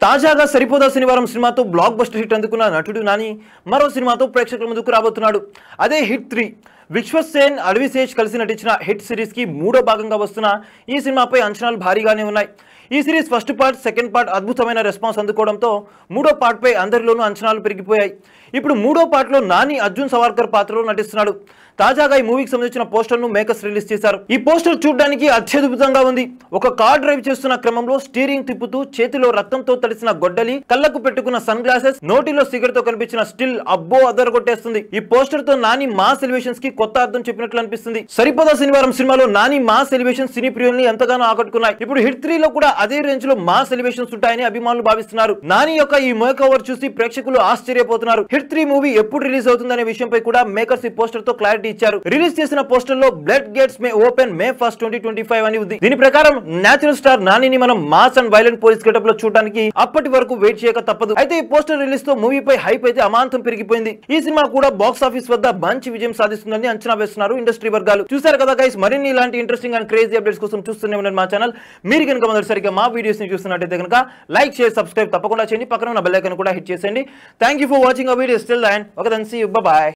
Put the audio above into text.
తాజాగా సరిపోదా శనివారం సినిమాతో బ్లాక్ బస్టర్ హిట్ అందుకున్న నటుడు నాని మరో సినిమాతో ప్రేక్షకుల ముందుకు రాబోతున్నాడు. అదే హిట్ 3. విశ్వసేన్, అడవిశేష్ కలిసి నటించిన హిట్ సిరీస్ కి మూడో భాగంగా వస్తున్న ఈ సినిమాపై అంచనాలు భారీగానే ఉన్నాయి. ఈ series first part, second part అద్భుతమైన రెస్పాన్స్ అందుకోవడంతో మూడో పార్ట్ పై అందరిలోనూ అంచనాలు పెరిగిపోయాయి. ఇప్పుడు మూడో పార్ట్ లో నాని అర్జున్ సవార్కర్ పాత్రలో నటిస్తున్నాడు. తాజాగా ఈ మూవీకి సంబంధించిన పోస్టర్ ను మేకర్స్ రిలీజ్ చేశారు. ఈ పోస్టర్ చూడడానికి అత్యద్భుతంగా ఉంది. ఒక కార్ డ్రైవ్ చేస్తున్న క్రమంలో స్టీరింగ్ తిప్పుతూ చేతిలో రక్తంతో తడిసిన గొడ్డలి, కళ్ళకు పెట్టుకున్న సన్ గ్లాసెస్, నోటిలో సిగరెట్ తో కనిపించిన స్టిల్ అబ్బో అదరగొట్టేస్తుంది. ఈ పోస్టర్ తో నాని మాస్ ఎలివేషన్స్ కి కొత్త అర్థం చెప్పినట్లు అనిపిస్తుంది. సరిపోదా శనివారం సినిమాలో నాని మాస్ ఎలివేషన్ సినీ ప్రియుల్ని ఎంతగానో ఆకట్టుకున్నాయి. ఇప్పుడు హిట్ 3 లో కూడా అదే రేంజ్ లో మాస్ ఎలివేషన్స్ ఉంటాయని అభిమానులు భావిస్తున్నారు. నాని యొక్క ఈ మేక్ ఓవర్ చూసి ప్రేక్షకులు ఆశ్చర్యపోతున్నారు. హిట్ 3 మూవీ ఎప్పుడు రిలీజ్ అవుతుందనే విషయంపై కూడా మేకర్స్ ఈ పోస్టర్ తో క్లారిటీ ఇచ్చారు. రిలీజ్ చేసిన పోస్టర్ లో బ్లడ్ గేట్స్ మే ఓపెన్ May 1, 2025 అని ఉంది. దీని ప్రకారం నేచురల్ స్టార్ నానిని మనం mass and violent police getup లో చూడడానికి అప్పటి వరకు వెయిట్ చేయక తప్పదు. అయితే ఈ పోస్టర్ రిలీజ్ తో మూవీపై హైప్ అయితే అమాంతం పెరిగిపోయింది. ఈ సినిమా కూడా బాక్స్ ఆఫీస్ వద్ద మంచి విజయం సాధిస్తుందని అంచనా వేస్తున్నారు ఇండస్ట్రీ వర్గాలు. చూసారు కదా గైస్, మరిన్ని ఇలాంటి ఇంట్రెస్టింగ్ అండ్ క్రేజీ అప్డేట్స్ కోసం చూస్తూనే ఉండండి మా ఛానల్. మీరు కనుక మొదటిసారిగా మా వీడియోస్ ని చూస్తున్నట్టయితే కనుక లైక్, షేర్, సబ్స్క్రైబ్ తప్పకుండా చేయండి. పక్కన ఉన్న బెల్ ఐకాన్ కూడా హిట్ చేసేయండి. Thank you for watching our videos. Till then, okay then, see you, bye by.